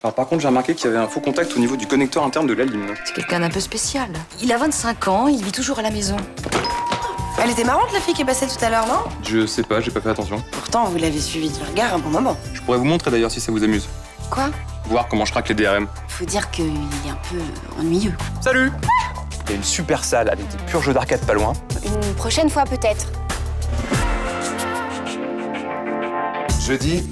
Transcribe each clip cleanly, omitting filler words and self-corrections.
Alors par contre, j'ai remarqué qu'il y avait un faux contact au niveau du connecteur interne de la lime. C'est quelqu'un d'un peu spécial. Il a 25 ans, il vit toujours à la maison. Elle était marrante, la fille qui est passée tout à l'heure, non? Je sais pas, j'ai pas fait attention. Pourtant, vous l'avez suivie du regard un bon moment. Je pourrais vous montrer d'ailleurs si ça vous amuse. Quoi? Voir comment je craque les DRM. Faut dire qu'il est un peu ennuyeux. Salut! Il y a une super salle avec des purs jeux d'arcade pas loin. Une prochaine fois peut-être. Jeudi,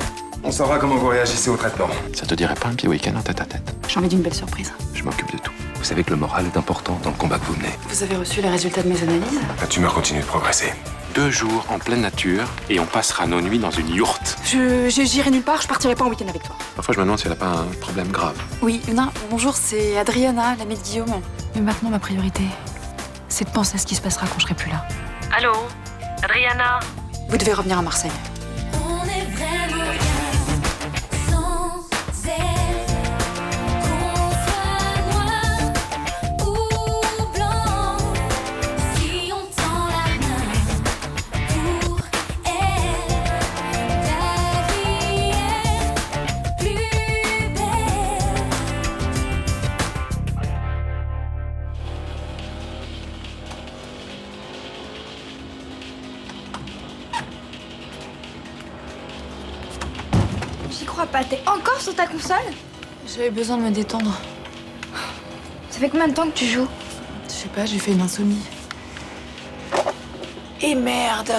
on saura comment vous réagissez au traitement. Ça te dirait pas un petit week-end en tête-à-tête? J'ai envie d'une belle surprise. Je m'occupe de tout. Vous savez que le moral est important dans le combat que vous menez. Vous avez reçu les résultats de mes analyses? La tumeur continue de progresser. 2 jours en pleine nature et on passera nos nuits dans une yourte. J'irai nulle part, je partirai pas en week-end avec toi. Parfois, je me demande si elle a pas un problème grave. Oui, Luna, bonjour, c'est Adriana, l'amie de Guillaume. Mais maintenant, ma priorité, c'est de penser à ce qui se passera quand je serai plus là. Allô? Adriana? Vous devez revenir à Marseille. On est vraiment bien sans elle. Qu'on soit noir ou blanc, si on tend la main pour elle, la vie est plus belle. J'y crois pas, t'es encore sur ta console? J'avais besoin de me détendre. Ça fait combien de temps que tu joues? Je sais pas, j'ai fait une insomnie. Et merde,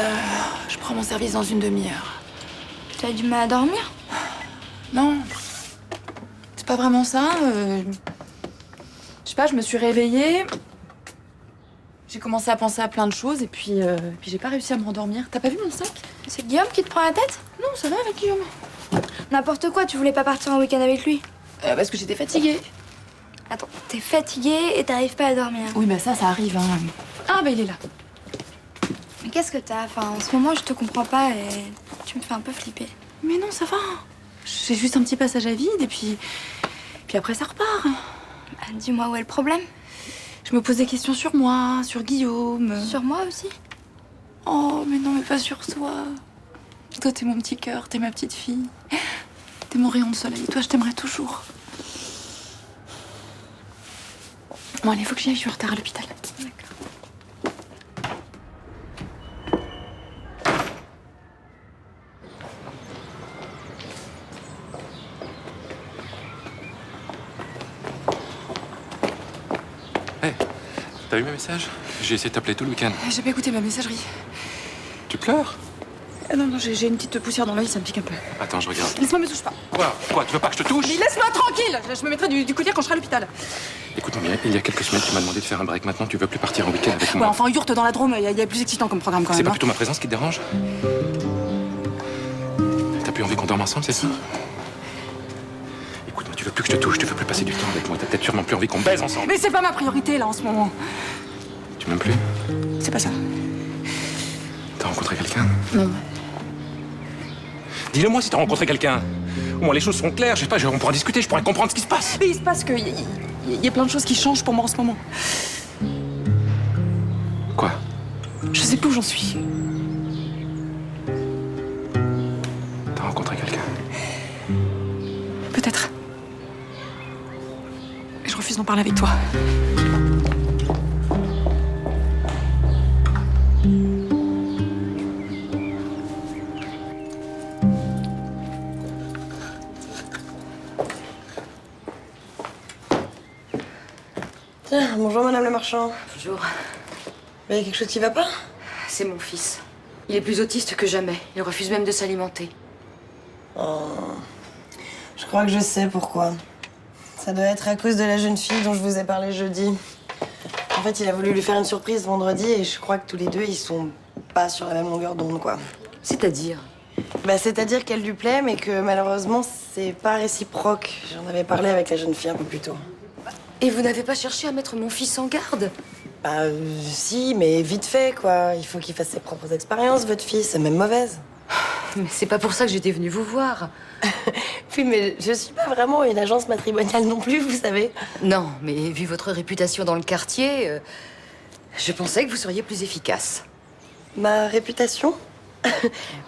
je prends mon service dans une demi-heure. T'as du mal à dormir? Non, c'est pas vraiment ça. Je sais pas, je me suis réveillée. J'ai commencé à penser à plein de choses et puis j'ai pas réussi à me rendormir. T'as pas vu mon sac? C'est Guillaume qui te prend la tête? Non, ça va avec Guillaume. N'importe quoi, tu voulais pas partir en week-end avec lui? Parce que j'étais fatiguée. Attends, t'es fatiguée et t'arrives pas à dormir. Oui, bah ça arrive, hein. Ah, bah il est là. Mais qu'est-ce que t'as? Enfin, en ce moment, je te comprends pas et tu me fais un peu flipper. Mais non, ça va. J'ai juste un petit passage à vide et puis après ça repart. Bah, dis-moi où est le problème? Je me pose des questions sur moi, sur Guillaume. Sur moi aussi? Oh, mais non, mais pas sur toi. Toi, t'es mon petit cœur, t'es ma petite fille. T'es mon rayon de soleil. Toi, je t'aimerai toujours. Bon, allez, faut que j'y aille, je suis en retard à l'hôpital. D'accord. Hé, t'as eu mes messages? J'ai essayé de t'appeler tout le week-end. J'ai pas écouté ma messagerie. Tu pleures? Ah non, non, j'ai une petite poussière dans l'œil, ça me pique un peu. Attends, je regarde. Laisse-moi, me touche pas. Quoi? Tu veux pas que je te touche? Mais laisse-moi tranquille. Je me mettrai du collier quand je serai à l'hôpital. Écoute-moi bien, il y a quelques semaines, tu m'as demandé de faire un break. Maintenant, tu veux plus partir en week-end avec Ouais, moi. enfin, yourte dans la Drôme, il y a plus excitant comme programme quand C'est même. pas hein. plutôt ma présence qui te dérange? T'as plus envie qu'on dorme ensemble, c'est ça? Écoute-moi, tu veux plus que je te touche, tu veux plus passer du temps avec moi. T'as peut-être sûrement plus envie qu'on baise ensemble. Mais c'est pas ma priorité là en ce moment. Tu m'aimes plus? C'est pas ça. T'as rencontré quelqu'un? Non. Dis-le moi si t'as rencontré quelqu'un. Au moins les choses seront claires, je sais pas, on pourra discuter, je pourrais comprendre ce qui se passe. Mais il se passe que il y a plein de choses qui changent pour moi en ce moment. Quoi? Je sais plus où j'en suis. T'as rencontré quelqu'un? Peut-être. Mais je refuse d'en parler avec toi. Tiens, bonjour Madame le Marchand. Bonjour. Il y a quelque chose qui va pas? C'est mon fils. Il est plus autiste que jamais. Il refuse même de s'alimenter. Oh. Je crois que je sais pourquoi. Ça doit être à cause de la jeune fille dont je vous ai parlé jeudi. En fait, il a voulu lui faire une surprise vendredi et je crois que tous les deux, ils sont pas sur la même longueur d'onde, quoi. C'est-à-dire? Bah, c'est-à-dire qu'elle lui plaît, mais que malheureusement, c'est pas réciproque. J'en avais parlé avec la jeune fille un peu plus tôt. Et vous n'avez pas cherché à mettre mon fils en garde? Bah, si, mais vite fait, quoi. Il faut qu'il fasse ses propres expériences, votre fille, c'est même mauvaise. Mais c'est pas pour ça que j'étais venue vous voir. Oui, mais je suis pas vraiment une agence matrimoniale non plus, vous savez. Non, mais vu votre réputation dans le quartier, je pensais que vous seriez plus efficace. Ma réputation?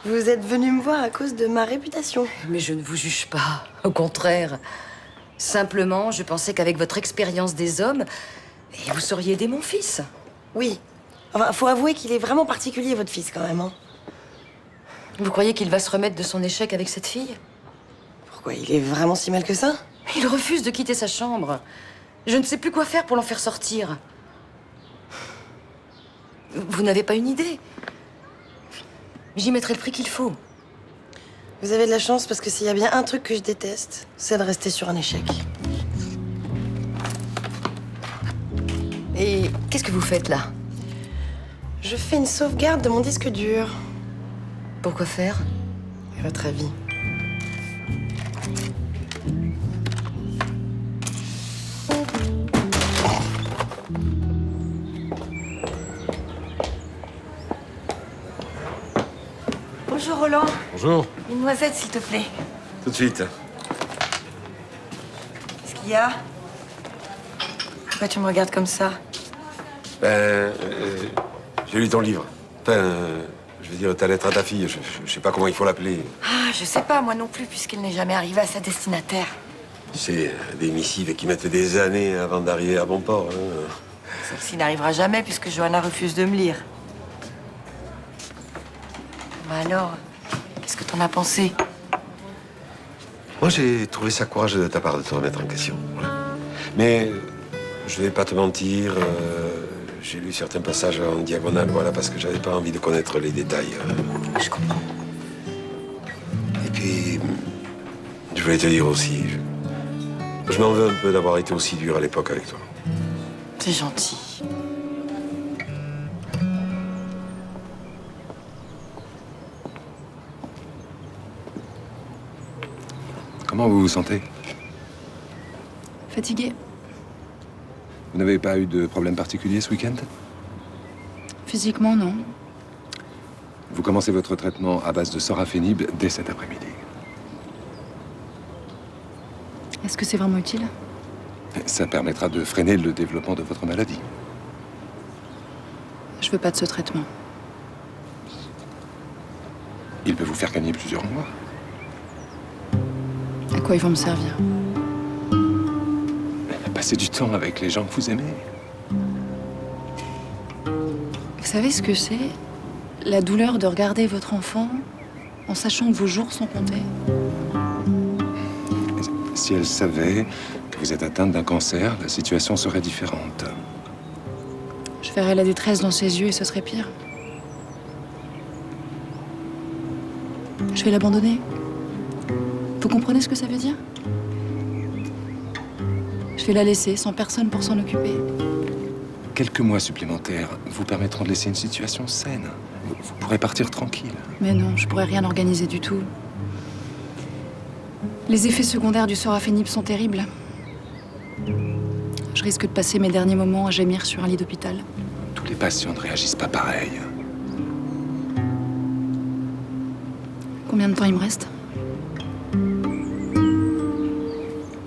Vous êtes venu me voir à cause de ma réputation. Mais je ne vous juge pas, au contraire. Simplement, je pensais qu'avec votre expérience des hommes, vous sauriez aider mon fils. Oui. Enfin, faut avouer qu'il est vraiment particulier, votre fils, quand même. Hein. Vous croyez qu'il va se remettre de son échec avec cette fille? Pourquoi? Il est vraiment si mal que ça? Il refuse de quitter sa chambre. Je ne sais plus quoi faire pour l'en faire sortir. Vous n'avez pas une idée? J'y mettrai le prix qu'il faut. Vous avez de la chance, parce que s'il y a bien un truc que je déteste, c'est de rester sur un échec. Et qu'est-ce que vous faites là? Je fais une sauvegarde de mon disque dur. Pourquoi faire? À votre avis? Bonjour Roland. Bonjour. Une noisette, s'il te plaît. Tout de suite. Qu'est-ce qu'il y a? Pourquoi tu me regardes comme ça? J'ai lu ton livre. Enfin, je veux dire, ta lettre à ta fille. Je sais pas comment il faut l'appeler. Ah, je sais pas, moi non plus, puisqu'elle n'est jamais arrivée à sa destinataire. C'est des missives qui mettent des années avant d'arriver à bon port. Hein. Celle-ci n'arrivera jamais, puisque Johanna refuse de me lire. Bah alors, qu'est-ce que t'en as pensé? Moi, j'ai trouvé ça courageux de ta part de te remettre en question. Voilà. Mais je vais pas te mentir, j'ai lu certains passages en diagonale, voilà, parce que j'avais pas envie de connaître les détails. Je comprends. Et puis, je voulais te dire aussi, je m'en veux un peu d'avoir été aussi dur à l'époque avec toi. C'est gentil. Comment vous vous sentez? Fatiguée. Vous n'avez pas eu de problème particulier ce week-end? Physiquement, non. Vous commencez votre traitement à base de sorafénib dès cet après-midi. Est-ce que c'est vraiment utile? Ça permettra de freiner le développement de votre maladie. Je veux pas de ce traitement. Il peut vous faire gagner plusieurs mois. À quoi ils vont me servir? Passez du temps avec les gens que vous aimez. Vous savez ce que c'est? La douleur de regarder votre enfant en sachant que vos jours sont comptés. Si elle savait que vous êtes atteinte d'un cancer, la situation serait différente. Je verrais la détresse dans ses yeux et ce serait pire. Je vais l'abandonner. Vous comprenez ce que ça veut dire? Je vais la laisser sans personne pour s'en occuper. Quelques mois supplémentaires vous permettront de laisser une situation saine. Vous pourrez partir tranquille. Mais non, je pourrais rien organiser du tout. Les effets secondaires du sorafénib sont terribles. Je risque de passer mes derniers moments à gémir sur un lit d'hôpital. Tous les patients ne réagissent pas pareil. Combien de temps il me reste?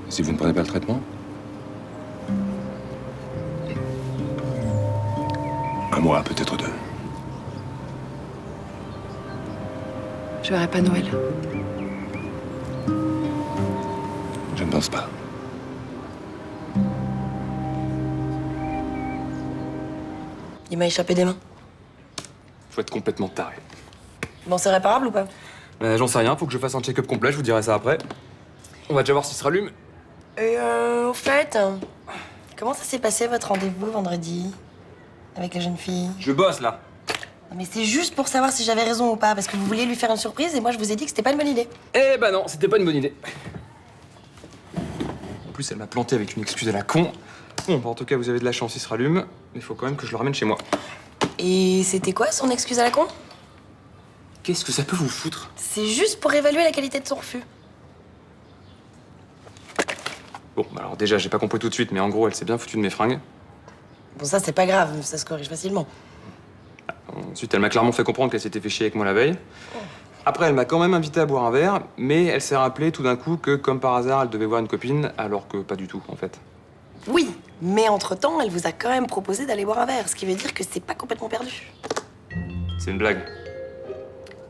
Si vous ne prenez pas le traitement? Un mois, peut-être deux. Je verrai pas Noël. Je ne pense pas. Il m'a échappé des mains. Faut être complètement taré. Bon, c'est réparable ou pas? J'en sais rien, faut que je fasse un check-up complet, je vous dirai ça après. On va déjà voir s'il se rallume. Et au fait, comment ça s'est passé votre rendez-vous vendredi avec la jeune fille? Je bosse là. Non, mais c'est juste pour savoir si j'avais raison ou pas, parce que vous vouliez lui faire une surprise et moi je vous ai dit que c'était pas une bonne idée. Eh ben non, c'était pas une bonne idée. En plus, elle m'a planté avec une excuse à la con. Bon, bah, en tout cas, vous avez de la chance, il se rallume. Mais il faut quand même que je le ramène chez moi. Et c'était quoi son excuse à la con? Qu'est-ce que ça peut vous foutre? C'est juste pour évaluer la qualité de son refus. Bon, bah alors déjà, j'ai pas compris tout de suite, mais en gros, elle s'est bien foutue de mes fringues. Bon, ça c'est pas grave, ça se corrige facilement. Ensuite, elle m'a clairement fait comprendre qu'elle s'était fait chier avec moi la veille. Après, elle m'a quand même invité à boire un verre, mais elle s'est rappelée tout d'un coup que, comme par hasard, elle devait voir une copine, alors que pas du tout, en fait. Oui, mais entre-temps, elle vous a quand même proposé d'aller boire un verre, ce qui veut dire que c'est pas complètement perdu. C'est une blague.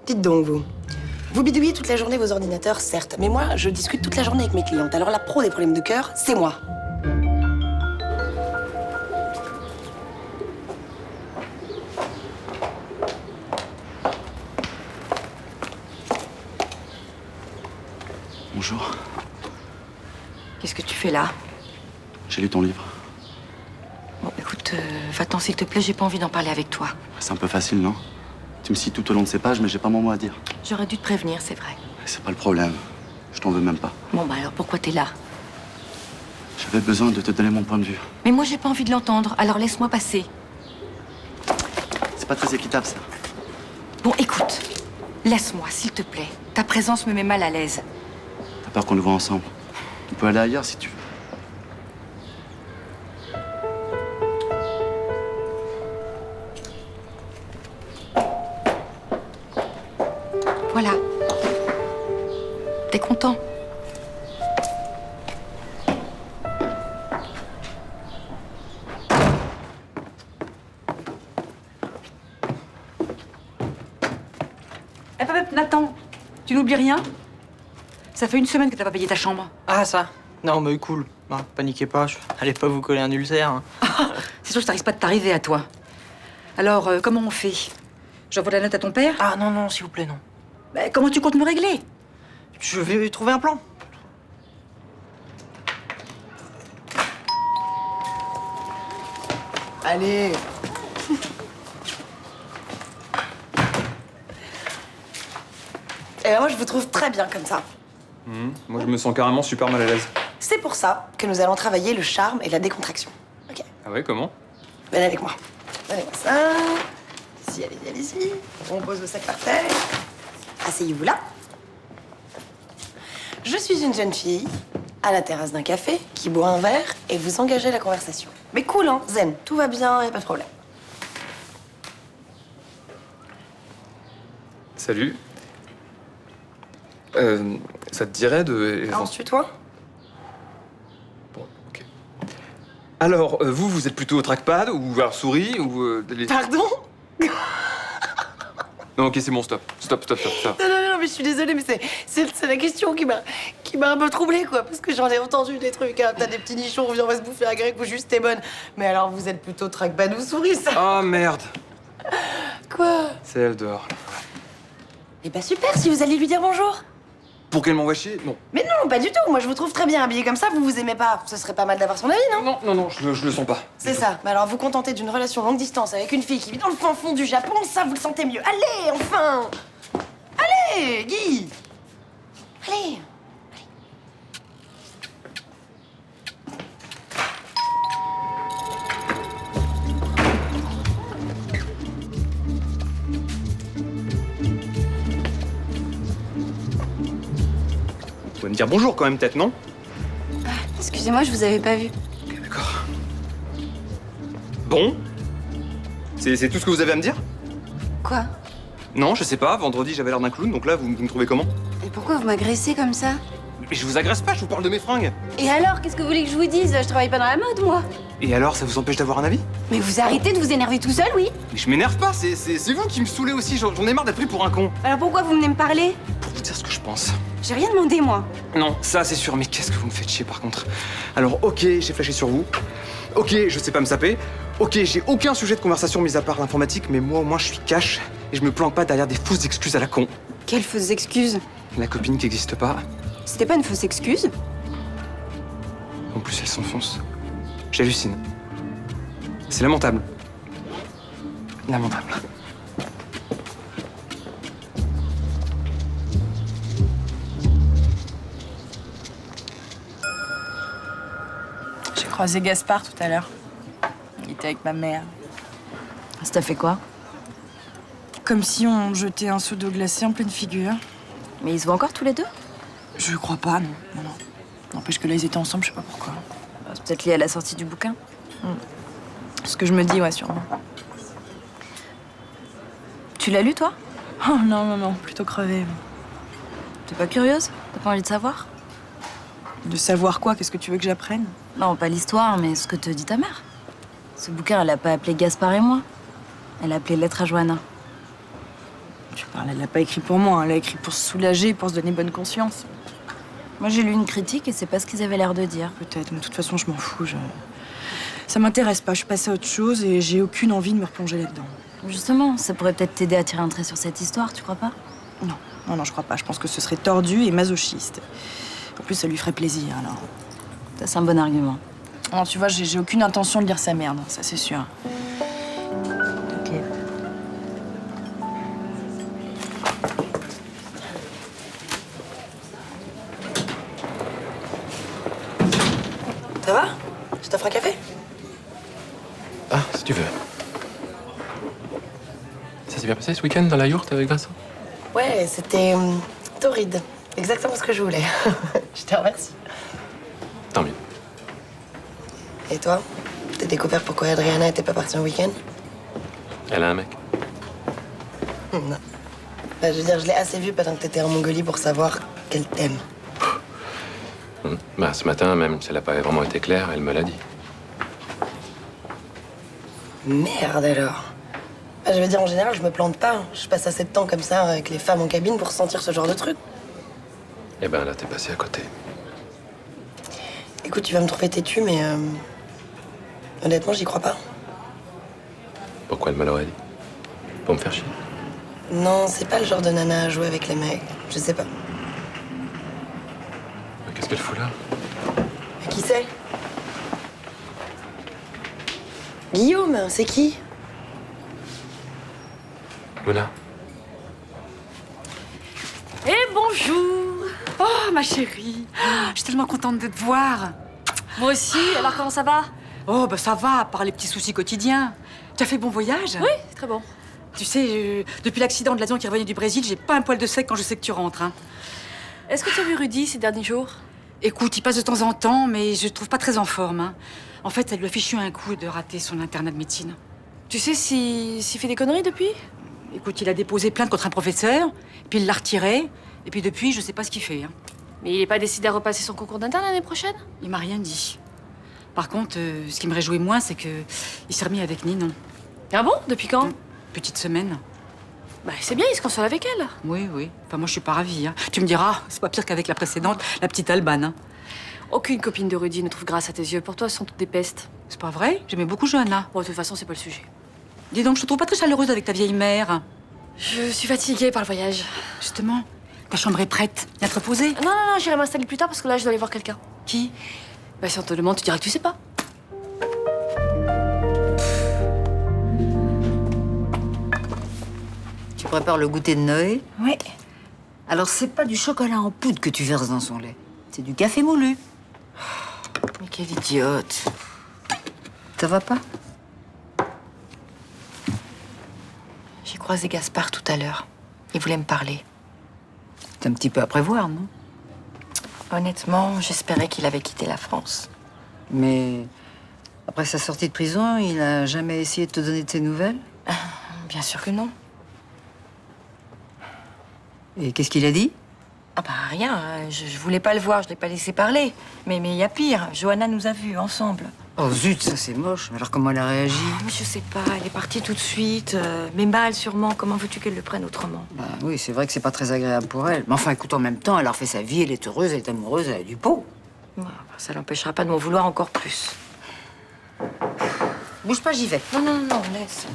Dites donc, vous Vous bidouillez toute la journée vos ordinateurs, certes, mais moi, je discute toute la journée avec mes clientes. Alors la pro des problèmes de cœur, c'est moi. Bonjour. Qu'est-ce que tu fais là? J'ai lu ton livre. Bon, écoute, va-t'en s'il te plaît, j'ai pas envie d'en parler avec toi. C'est un peu facile, non? Tu me cites tout au long de ces pages, mais j'ai pas mon mot à dire. J'aurais dû te prévenir, c'est vrai. C'est pas le problème. Je t'en veux même pas. Bon, bah alors pourquoi t'es là? J'avais besoin de te donner mon point de vue. Mais moi, j'ai pas envie de l'entendre, alors laisse-moi passer. C'est pas très équitable, ça. Bon, écoute, laisse-moi, s'il te plaît. Ta présence me met mal à l'aise. T'as peur qu'on le voit ensemble. On peut aller ailleurs si tu veux. Voilà. T'es content? Nathan, tu n'oublies rien? Ça fait une semaine que t'as pas payé ta chambre. Ah, ça? Non, mais cool. Non, paniquez pas, allez pas vous coller un ulcère. Hein. C'est sûr que ça risque pas de t'arriver à toi. Alors, comment on fait? J'envoie la note à ton père? Ah, non, non, s'il vous plaît, non. Bah, comment tu comptes me régler? Je vais trouver un plan. Allez. Et ben moi, je vous trouve très bien comme ça. Moi, je me sens carrément super mal à l'aise. C'est pour ça que nous allons travailler le charme et la décontraction. Ok? Ah ouais, comment? Venez avec moi. Donnez-moi ça. Ici, allez-y, allez-y. On pose vos sacs par terre. Asseyez-vous là. Je suis une jeune fille à la terrasse d'un café qui boit un verre et vous engagez la conversation. Mais cool, hein? Zen. Tout va bien, y a pas de problème. Salut. Ça te dirait de... On se tutoie? Bon, ok. Alors, vous êtes plutôt au trackpad ou alors souris ou... Pardon? Non, ok, c'est bon, stop. Stop. Non, mais je suis désolée, mais c'est la question qui m'a un peu troublée, quoi. Parce que j'en ai entendu des trucs, hein. T'as des petits nichons, viens, on va se bouffer un grec ou juste t'es bonne. Mais alors, vous êtes plutôt trackpad ou souris, ça? Ah, merde. Quoi? C'est elle dehors. Eh bah super, si vous alliez lui dire bonjour. Pour qu'elle m'envoie chier? Non. Mais non, pas du tout. Moi, je vous trouve très bien habillé comme ça. Vous vous aimez pas. Ce serait pas mal d'avoir son avis, non? Non, je le sens pas. C'est ça. Mais alors, vous contentez d'une relation longue distance avec une fille qui vit dans le fin fond du Japon, ça, vous le sentez mieux. Allez, enfin! Allez, Guy! Allez! Vous pouvez me dire bonjour quand même, peut-être, non? Excusez-moi, je vous avais pas vu. Ok, d'accord. Bon? C'est tout ce que vous avez à me dire? Quoi? Non, je sais pas. Vendredi, j'avais l'air d'un clown, donc là, vous me trouvez comment? Et pourquoi vous m'agressez comme ça? Mais je vous agresse pas, je vous parle de mes fringues. Et alors, qu'est-ce que vous voulez que je vous dise? Je travaille pas dans la mode, moi. Et alors, ça vous empêche d'avoir un avis? Mais vous arrêtez de vous énerver tout seul, oui? Mais je m'énerve pas, c'est vous qui me saoulez aussi, j'en ai marre d'être pris pour un con. Alors pourquoi vous venez me parler? Pour vous dire ce que je pense. J'ai rien demandé, moi. Non, ça c'est sûr, mais qu'est-ce que vous me faites chier par contre. Alors ok, j'ai flashé sur vous. Ok, je sais pas me saper. Ok, j'ai aucun sujet de conversation mis à part l'informatique, mais moi au moins je suis cash et je me planque pas derrière des fausses excuses à la con. Quelle fausse excuse? La copine qui existe pas. C'était pas une fausse excuse? En plus elle s'enfonce. J'hallucine. C'est lamentable. Lamentable. J'ai croisé Gaspard tout à l'heure. Il était avec ma mère. Ça t'a fait quoi? Comme si on jetait un seau d'eau glacée en pleine figure. Mais ils se voient encore tous les deux? Je crois pas, non. Non. N'empêche que là, ils étaient ensemble, je sais pas pourquoi. C'est peut-être lié à la sortie du bouquin. Ce que je me dis, ouais, sûrement. Tu l'as lu, toi? Oh non, plutôt crevé. T'es pas curieuse? T'as pas envie de savoir? De savoir quoi? Qu'est-ce que tu veux que j'apprenne? Non, pas l'histoire, mais ce que te dit ta mère. Ce bouquin, elle a pas appelé Gaspard et moi. Elle a appelé Lettre à Johanna. Tu parles, elle l'a pas écrit pour moi, elle l'a écrit pour se soulager, pour se donner bonne conscience. Moi, j'ai lu une critique et c'est pas ce qu'ils avaient l'air de dire. Peut-être, mais de toute façon, je m'en fous. Ça m'intéresse pas, je suis passée à autre chose et j'ai aucune envie de me replonger là-dedans. Justement, ça pourrait peut-être t'aider à tirer un trait sur cette histoire, tu crois pas? Non, je crois pas. Je pense que ce serait tordu et masochiste. En plus, ça lui ferait plaisir, alors. Ça, c'est un bon argument. Non, tu vois, j'ai aucune intention de lire sa merde, ça c'est sûr. Ok. Ça va? Je t'offre un café? Ah, si tu veux. Ça s'est bien passé ce week-end dans la yourte avec Vincent? Ouais, c'était torride. Exactement ce que je voulais. Je te remercie. Tant mieux. Et toi? T'as découvert pourquoi Adriana était pas partie en week-end? Elle a un mec. Non. Bah, je veux dire, je l'ai assez vu pendant que t'étais en Mongolie pour savoir qu'elle t'aime. Bah, ce matin, même si elle n'a pas vraiment été claire, elle me l'a dit. Merde alors. Bah, je veux dire, en général, je me plante pas. Je passe assez de temps comme ça avec les femmes en cabine pour sentir ce genre de truc. Eh ben là, t'es passé à côté. Écoute, tu vas me trouver têtu, mais honnêtement, j'y crois pas. Pourquoi elle me l'aurait dit? Pour me faire chier? Non, c'est pas le genre de nana à jouer avec les mecs. Je sais pas. Mais qu'est-ce qu'elle fout là? Qui c'est? Guillaume, c'est qui? Luna. Et bonjour! Oh, ma chérie! Je suis tellement contente de te voir. Moi aussi, alors comment ça va? Oh, bah ça va, à part les petits soucis quotidiens. Tu as fait bon voyage? Oui, très bon. Tu sais, depuis l'accident de l'avion qui est revenu du Brésil, j'ai pas un poil de sec quand je sais que tu rentres. Hein. Est-ce que tu as vu Rudy ces derniers jours? Écoute, il passe de temps en temps, mais je le trouve pas très en forme. Hein. En fait, ça lui a fichu un coup de rater son internat de médecine. Tu sais s'il fait des conneries depuis? Écoute, il a déposé plainte contre un professeur, puis il l'a retiré, et puis depuis, je sais pas ce qu'il fait. Hein. Mais il est pas décidé à repasser son concours d'interne l'année prochaine? Il m'a rien dit. Par contre, ce qui me réjouit moins, c'est que il s'est remis avec Ninon. Ah bon? Depuis quand? Petite semaine. Bah c'est bien, il se console avec elle. Oui, oui. Enfin, moi, je suis pas ravie. Hein. Tu me diras, c'est pas pire qu'avec la précédente, la petite Alban. Hein. Aucune copine de Rudy ne trouve grâce à tes yeux. Pour toi, elles sont toutes des pestes. C'est pas vrai? J'aimais beaucoup Johanna. Bon, de toute façon, c'est pas le sujet. Dis donc, je te trouve pas très chaleureuse avec ta vieille mère. Je suis fatiguée par le voyage. Justement, ta chambre est prête. Viens te reposer. Non, j'irai m'installer plus tard parce que là, je dois aller voir quelqu'un. Qui? Bah, si on te demande, tu diras que tu sais pas. Tu prépares le goûter de Noé? Oui. Alors, c'est pas du chocolat en poudre que tu verses dans son lait. C'est du café moulu. Mais quelle idiote. Ça va pas? J'ai croisé Gaspard tout à l'heure. Il voulait me parler. C'est un petit peu à prévoir, non? Honnêtement, j'espérais qu'il avait quitté la France. Mais après sa sortie de prison, il a jamais essayé de te donner de ses nouvelles? Bien sûr que non. Et qu'est-ce qu'il a dit? Ah bah rien, je voulais pas le voir, je l'ai pas laissé parler. Mais il y a pire, Johanna nous a vus ensemble. Oh zut, ça c'est moche. Alors comment elle a réagi? Mais je sais pas, elle est partie tout de suite. Mais mal sûrement, comment veux-tu qu'elle le prenne autrement? Bah oui, c'est vrai que c'est pas très agréable pour elle. Mais enfin, écoute, en même temps, elle a refait sa vie, elle est heureuse, elle est amoureuse, elle a du pot. Ouais, ça l'empêchera pas de m'en vouloir encore plus. Bouge pas, j'y vais. Non, laisse.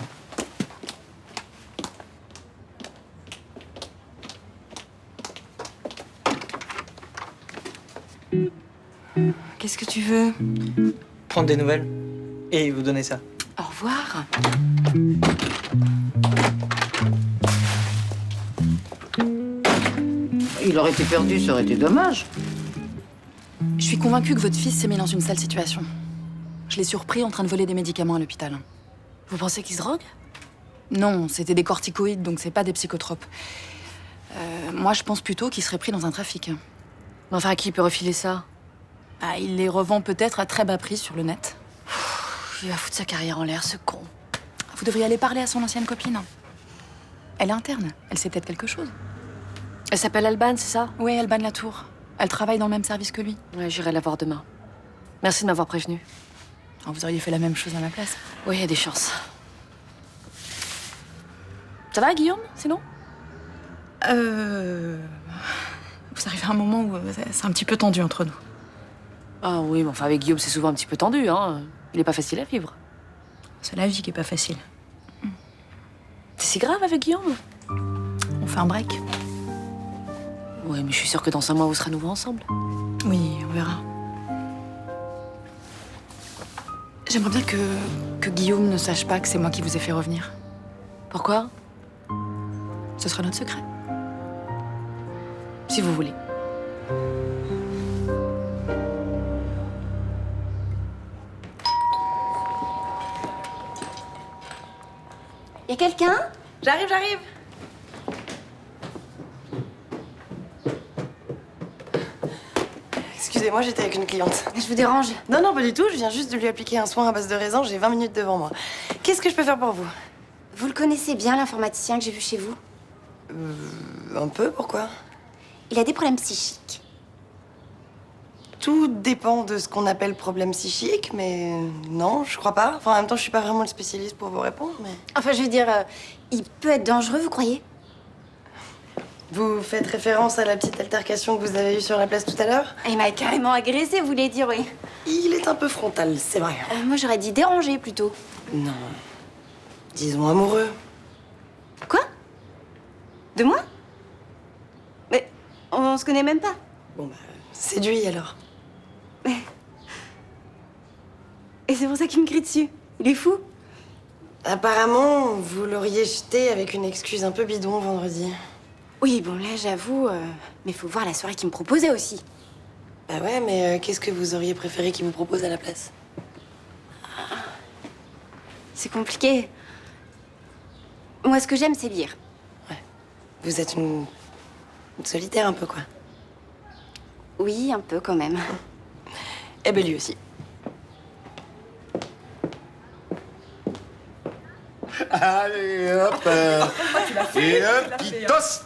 Qu'est-ce que tu veux? Prendre des nouvelles et vous donner ça. Au revoir. Il aurait été perdu, ça aurait été dommage. Je suis convaincue que votre fils s'est mis dans une sale situation. Je l'ai surpris en train de voler des médicaments à l'hôpital. Vous pensez qu'il se drogue? Non, c'était des corticoïdes, donc c'est pas des psychotropes. Moi, je pense plutôt qu'il serait pris dans un trafic. Mais enfin, qui peut refiler ça? Ah, il les revend peut-être à très bas prix sur le net. Il va foutre sa carrière en l'air, ce con. Vous devriez aller parler à son ancienne copine. Elle est interne, elle sait peut-être quelque chose. Elle s'appelle Alban, c'est ça? Oui, Alban Latour. Elle travaille dans le même service que lui. Ouais, j'irai la voir demain. Merci de m'avoir prévenu. Oh, vous auriez fait la même chose à ma place. Oui, il y a des chances. Ça va, Guillaume, sinon? Vous arrivez à un moment où c'est un petit peu tendu entre nous. Ah oui, mais enfin avec Guillaume, c'est souvent un petit peu tendu, hein. Il est pas facile à vivre. C'est la vie qui est pas facile. C'est si grave avec Guillaume? On fait un break. Ouais, mais je suis sûre que dans 5 mois, vous serez à nouveau ensemble. Oui, on verra. J'aimerais bien que Guillaume ne sache pas que c'est moi qui vous ai fait revenir. Pourquoi? Ce sera notre secret. Si vous voulez. Y a quelqu'un? J'arrive. Excusez-moi, j'étais avec une cliente. Je vous dérange? Non, pas du tout. Je viens juste de lui appliquer un soin à base de raisin. J'ai 20 minutes devant moi. Qu'est-ce que je peux faire pour vous? Vous le connaissez bien, l'informaticien que j'ai vu chez vous? Un peu, pourquoi? Il a des problèmes psychiques. Tout dépend de ce qu'on appelle problème psychique, mais non, je crois pas. Enfin, en même temps, je suis pas vraiment le spécialiste pour vous répondre, mais... Enfin, je veux dire, il peut être dangereux, vous croyez? Vous faites référence à la petite altercation que vous avez eue sur la place tout à l'heure? Il m'a carrément agressé, vous voulez dire, oui. Il est un peu frontal, c'est vrai. Moi, j'aurais dit déranger, plutôt. Non. Disons amoureux. Quoi? De moi? Mais on se connaît même pas. Bon, bah, séduit, alors. Et c'est pour ça qu'il me crie dessus. Il est fou. Apparemment, vous l'auriez jeté avec une excuse un peu bidon vendredi. Oui, bon, là, j'avoue, mais faut voir la soirée qu'il me proposait aussi. Bah ouais, mais qu'est-ce que vous auriez préféré qu'il vous propose à la place? C'est compliqué. Moi, ce que j'aime, c'est lire. Vous êtes une solitaire un peu, quoi. Oui, un peu, quand même. Eh ben, lui aussi. Allez, hop. Et un petit toast.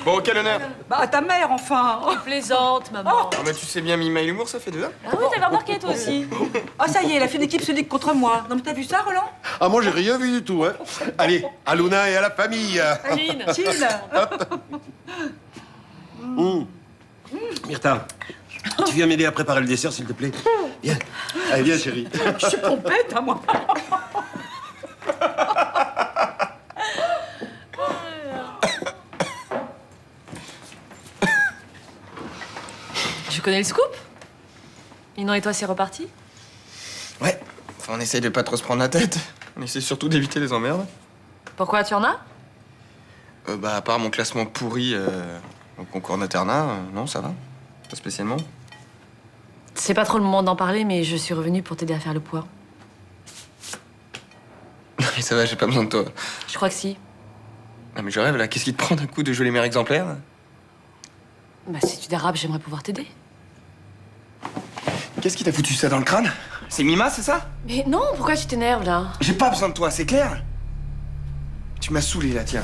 Bon, quel honneur? Bah, à ta mère, enfin. Tu plaisantes, maman. Ah, mais tu sais bien, Mima et l'humour, ça fait deux. Ah oui, t'avais remarqué, toi aussi. Ah, ça y est, la fine équipe se dit contre moi. Non, mais t'as vu ça, Roland? Ah, moi, j'ai rien vu du tout, hein. Allez, à Luna et à la famille. Chill. Myrtha, tu viens m'aider à préparer le dessert, s'il te plaît? Viens. Allez, viens, chérie. Je suis pompette, hein, moi. Je connais le scoop. Ninon et toi, c'est reparti? Ouais. Enfin, on essaye de pas trop se prendre la tête. On essaie surtout d'éviter les emmerdes. Pourquoi, tu en as? À part mon classement pourri au concours d'internat, non, ça va. Pas spécialement. C'est pas trop le moment d'en parler, mais je suis revenue pour t'aider à faire le poids. Non, mais ça va, j'ai pas besoin de toi. Je crois que si. Non, mais je rêve, là. Qu'est-ce qui te prend d'un coup de jouer les meilleurs exemplaires? Bah, si tu dérapes, j'aimerais pouvoir t'aider. Qu'est-ce qui t'a foutu ça dans le crâne? C'est Mima, c'est ça? Mais non, pourquoi tu t'énerves, là? J'ai pas besoin de toi, c'est clair? Tu m'as saoulé, là, tiens.